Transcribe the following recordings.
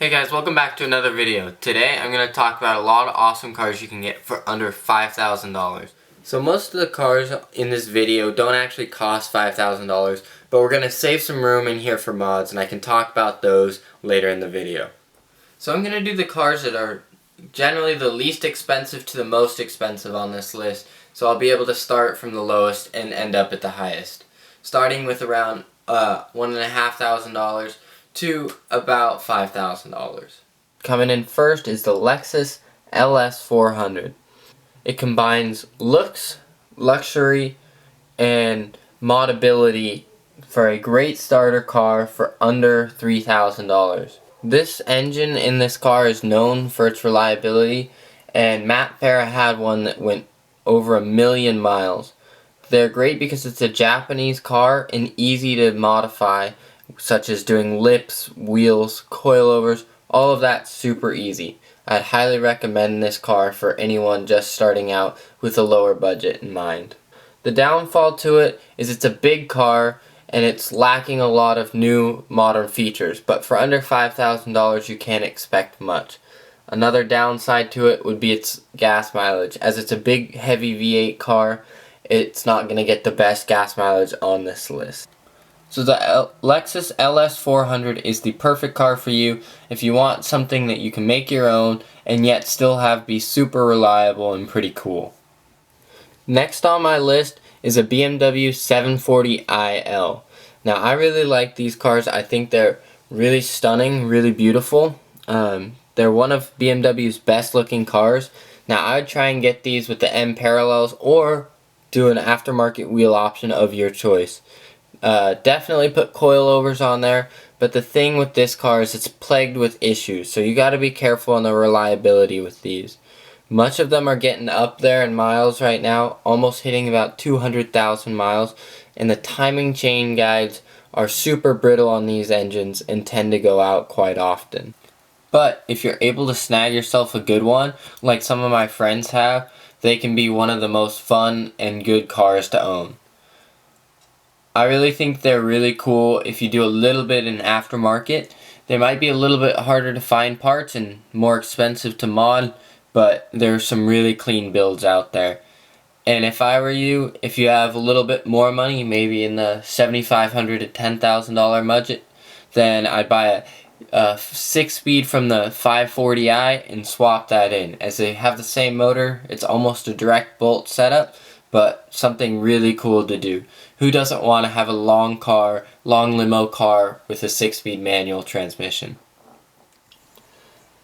Hey guys, welcome back to another video. Today I'm going to talk about a lot of awesome cars you can get for under $5,000. So most of the cars in this video don't actually cost $5,000, but we're going to save some room in here for mods, and I can talk about those later in the video. So I'm going to do the cars that are generally the least expensive to the most expensive on this list, so I'll be able to start from the lowest and end up at the highest. Starting with around $1,500 to about $5,000. Coming in first is the Lexus LS400. It combines looks, luxury, and modability for a great starter car for under $3,000. This engine in this car is known for its reliability, and Matt Farah had one that went over 1,000,000 miles. They're great because it's a Japanese car and easy to modify, such as doing lips, wheels, coilovers, all of that super easy. I'd highly recommend this car for anyone just starting out with a lower budget in mind. The downfall to it is it's a big car and it's lacking a lot of new modern features, but for under $5,000 you can't expect much. Another downside to it would be its gas mileage. As it's a big heavy V8 car, it's not going to get the best gas mileage on this list. So the Lexus LS400 is the perfect car for you if you want something that you can make your own and yet still have be super reliable and pretty cool. Next on my list is a BMW 740iL. Now I really like these cars. I think they're really stunning, really beautiful. They're one of BMW's best looking cars. Now I would try and get these with the M parallels or do an aftermarket wheel option of your choice. Definitely put coilovers on there, but the thing with this car is it's plagued with issues, so you got to be careful on the reliability with these. Much of them are getting up there in miles right now, almost hitting about 200,000 miles, and the timing chain guides are super brittle on these engines and tend to go out quite often. But if you're able to snag yourself a good one, like some of my friends have, they can be one of the most fun and good cars to own. I really think they're really cool if you do a little bit in aftermarket. They might be a little bit harder to find parts and more expensive to mod, but there's some really clean builds out there. And if I were you, if you have a little bit more money, maybe in the $7,500 to $10,000 budget, then I'd buy a 6-speed from the 540i and swap that in. As they have the same motor, it's almost a direct bolt setup, but something really cool to do. Who doesn't want to have a long limo car with a 6-speed manual transmission?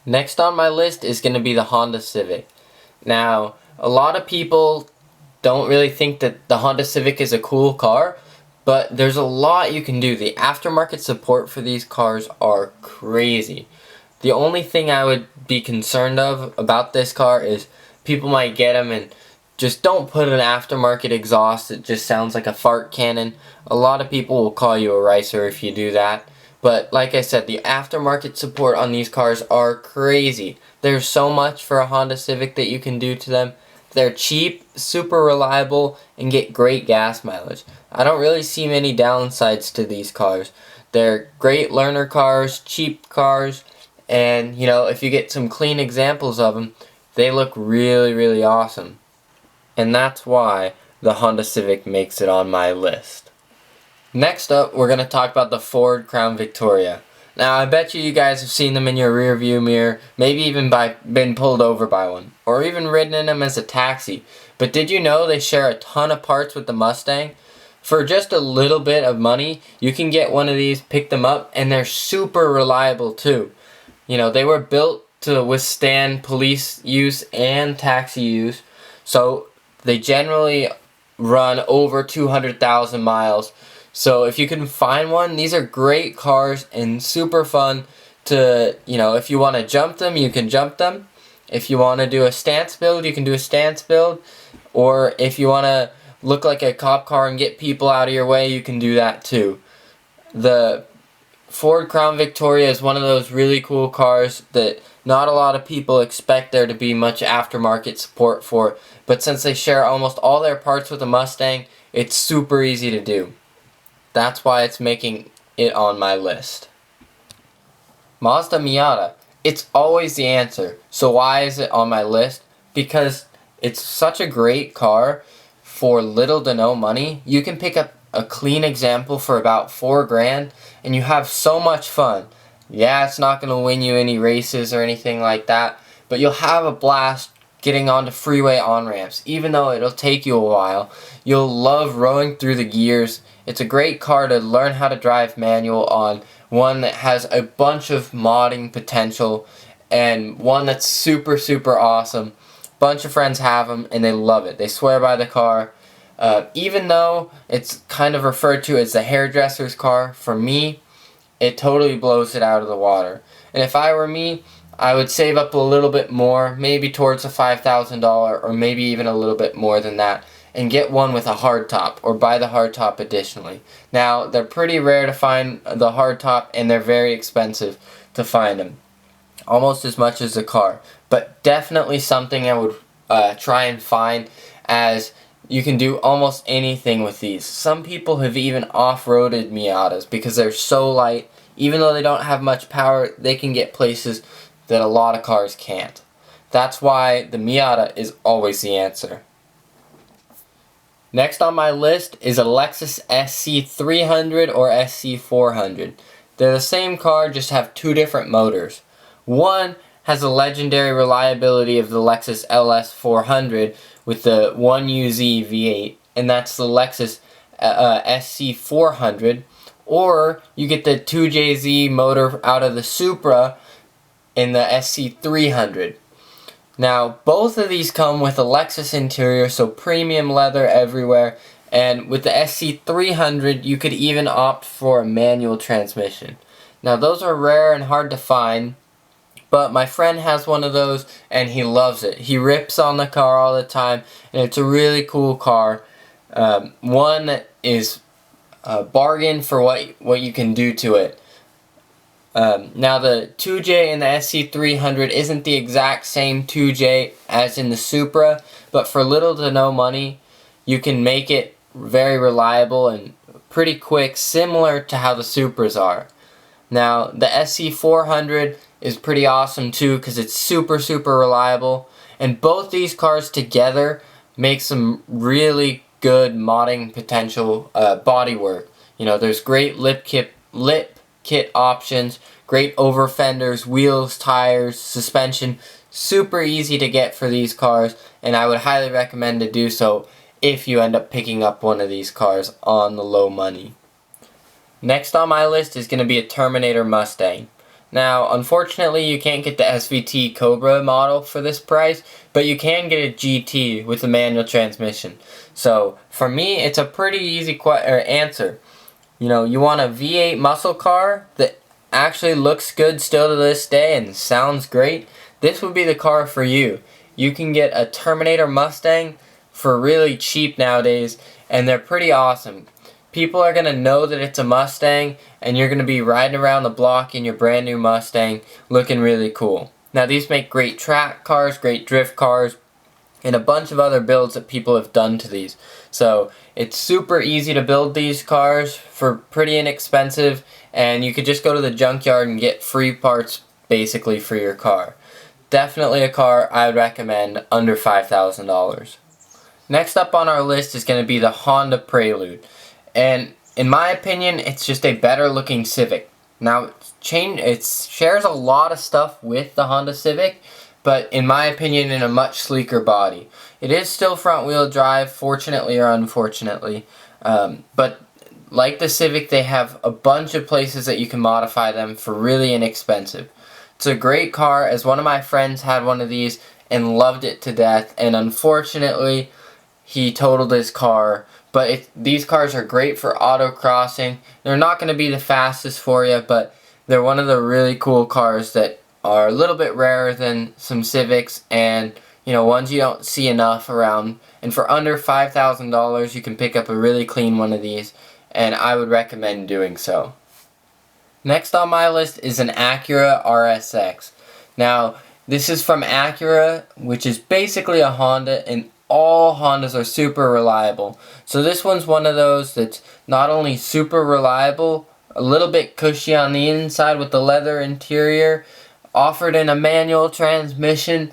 Next on my list is going to be the Honda Civic. Now, a lot of people don't really think that the Honda Civic is a cool car, but there's a lot you can do. The aftermarket support for these cars are crazy. The only thing I would be concerned of about this car is people might get them and just don't put an aftermarket exhaust. It just sounds like a fart cannon. A lot of people will call you a ricer if you do that. But like I said, the aftermarket support on these cars are crazy. There's so much for a Honda Civic that you can do to them. They're cheap, super reliable, and get great gas mileage. I don't really see many downsides to these cars. They're great learner cars, cheap cars, and you know, if you get some clean examples of them, they look really, really awesome. And that's why the Honda Civic makes it on my list. Next up, we're going to talk about the Ford Crown Victoria. Now, I bet you guys have seen them in your rear view mirror, maybe even been pulled over by one, or even ridden in them as a taxi. But did you know they share a ton of parts with the Mustang? For just a little bit of money, you can get one of these, pick them up, and they're super reliable too. You know, they were built to withstand police use and taxi use, so they generally run over 200,000 miles. So if you can find one, these are great cars and super fun to, you know, if you want to jump them, you can jump them. If you want to do a stance build, you can do a stance build. Or if you want to look like a cop car and get people out of your way, you can do that too. The Ford Crown Victoria is one of those really cool cars that not a lot of people expect there to be much aftermarket support for, but since they share almost all their parts with a Mustang, it's super easy to do. That's why it's making it on my list. Mazda Miata. It's always the answer. So why is it on my list? Because it's such a great car for little to no money. You can pick up a clean example for about $4,000 and you have so much fun. Yeah, it's not going to win you any races or anything like that, but you'll have a blast getting onto freeway on-ramps. Even though it'll take you a while, you'll love rowing through the gears. It's a great car to learn how to drive manual on, one that has a bunch of modding potential, and one that's super, super awesome. Bunch of friends have them and they love it. They swear by the car. Even though it's kind of referred to as the hairdresser's car, for me, it totally blows it out of the water. And if I were me, I would save up a little bit more, maybe towards a $5,000 or maybe even a little bit more than that, and get one with a hardtop or buy the hardtop additionally. Now, they're pretty rare to find the hardtop and they're very expensive to find them. Almost as much as the car. But definitely something I would try and find, as you can do almost anything with these. Some people have even off-roaded Miatas because they're so light. Even though they don't have much power, they can get places that a lot of cars can't. That's why the Miata is always the answer. Next on my list is a Lexus SC300 or SC400. They're the same car, just have two different motors. One has the legendary reliability of the Lexus LS400 with the 1UZ V8, and that's the Lexus SC400. Or you get the 2JZ motor out of the Supra in the SC300. Now, both of these come with a Lexus interior, so premium leather everywhere, and with the SC300 you could even opt for a manual transmission. Now, those are rare and hard to find, but my friend has one of those and he loves it. He rips on the car all the time, and it's a really cool car. One that is a bargain for what you can do to it. Now, the 2J in the SC300 isn't the exact same 2J as in the Supra, but for little to no money, you can make it very reliable and pretty quick, similar to how the Supras are. Now, the SC400 is pretty awesome too because it's super, super reliable, and both these cars together make some really good modding potential bodywork. You know, there's great lip kit options, great over fenders, wheels, tires, suspension. Super easy to get for these cars, and I would highly recommend to do so if you end up picking up one of these cars on the low money. Next on my list is going to be a Terminator Mustang. Now, unfortunately, you can't get the SVT Cobra model for this price, but you can get a GT with a manual transmission. So, for me, it's a pretty easy answer. You know, you want a V8 muscle car that actually looks good still to this day and sounds great. This would be the car for you. You can get a Terminator Mustang for really cheap nowadays, and they're pretty awesome. People are going to know that it's a Mustang, and you're going to be riding around the block in your brand new Mustang looking really cool. Now, these make great track cars, great drift cars, and a bunch of other builds that people have done to these. So it's super easy to build these cars for pretty inexpensive, and you could just go to the junkyard and get free parts basically for your car. Definitely a car I would recommend under $5,000. Next up on our list is going to be the Honda Prelude. And in my opinion, it's just a better looking Civic. Now, it shares a lot of stuff with the Honda Civic, but in my opinion, in a much sleeker body. It is still front wheel drive, fortunately or unfortunately, but like the Civic, they have a bunch of places that you can modify them for really inexpensive. It's a great car, as one of my friends had one of these and loved it to death, and unfortunately, he totaled his car. But these cars are great for autocrossing. They're not going to be the fastest for you, but they're one of the really cool cars that are a little bit rarer than some Civics, and you know, ones you don't see enough around. And for under $5,000, you can pick up a really clean one of these, and I would recommend doing so. Next on my list is an Acura RSX. Now, this is from Acura, which is basically a Honda, and all Hondas are super reliable. So this one's one of those that's not only super reliable, a little bit cushy on the inside with the leather interior, offered in a manual transmission,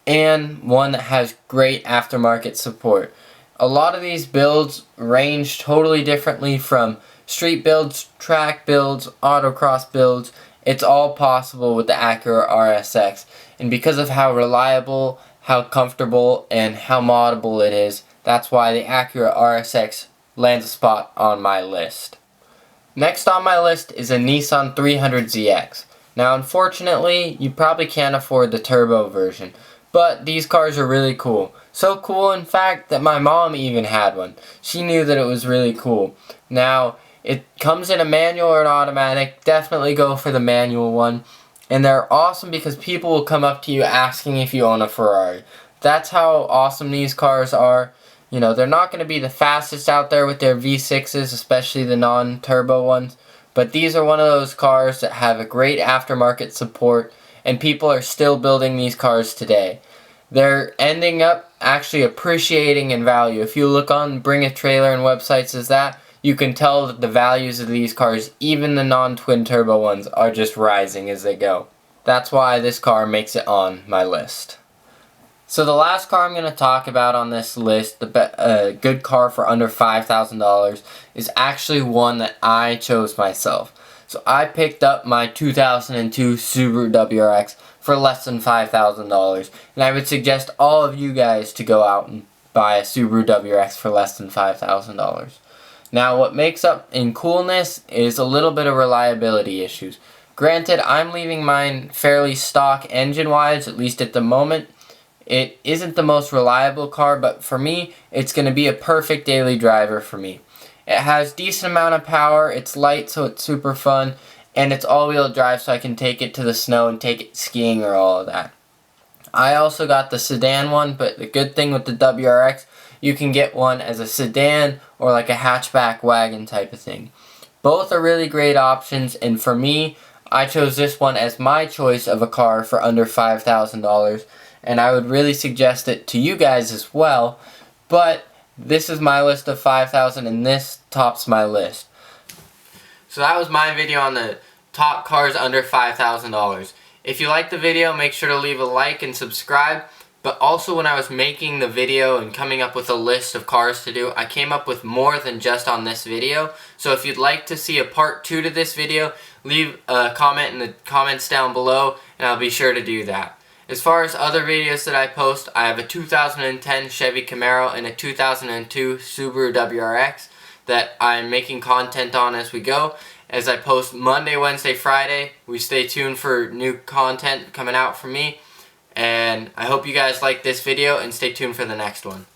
and one that has great aftermarket support. A lot of these builds range totally differently, from street builds, track builds, autocross builds. It's all possible with the Acura RSX, and because of how reliable, how comfortable, and how moddable it is, that's why the Acura RSX lands a spot on my list. Next on my list is a Nissan 300ZX. Now unfortunately, you probably can't afford the turbo version, but these cars are really cool. So cool, in fact, that my mom even had one. She knew that it was really cool. Now, it comes in a manual or an automatic. Definitely go for the manual one. And they're awesome because people will come up to you asking if you own a Ferrari. That's how awesome these cars are. You know, they're not going to be the fastest out there with their V6s, especially the non-turbo ones. But these are one of those cars that have a great aftermarket support, and people are still building these cars today. They're ending up actually appreciating in value. If you look on Bring a Trailer and websites as that, you can tell that the values of these cars, even the non-twin turbo ones, are just rising as they go. That's why this car makes it on my list. So the last car I'm going to talk about on this list, the good car for under $5,000, is actually one that I chose myself. So I picked up my 2002 Subaru WRX for less than $5,000, and I would suggest all of you guys to go out and buy a Subaru WRX for less than $5,000. Now, what makes up in coolness is a little bit of reliability issues. Granted, I'm leaving mine fairly stock engine-wise, at least at the moment. It isn't the most reliable car, but for me, it's going to be a perfect daily driver for me. It has decent amount of power, it's light so it's super fun, and it's all-wheel drive so I can take it to the snow and take it skiing or all of that. I also got the sedan one, but the good thing with the WRX, you can get one as a sedan or like a hatchback wagon type of thing. Both are really great options, and for me, I chose this one as my choice of a car for under $5,000, and I would really suggest it to you guys as well, but this is my list of 5,000 and this tops my list. So that was my video on the top cars under $5,000. If you liked the video, make sure to leave a like and subscribe. But also, when I was making the video and coming up with a list of cars to do, I came up with more than just on this video. So if you'd like to see a part 2 to this video, leave a comment in the comments down below and I'll be sure to do that. As far as other videos that I post, I have a 2010 Chevy Camaro and a 2002 Subaru WRX that I'm making content on as we go. As I post Monday, Wednesday, Friday, we stay tuned for new content coming out from me. And I hope you guys like this video and stay tuned for the next one.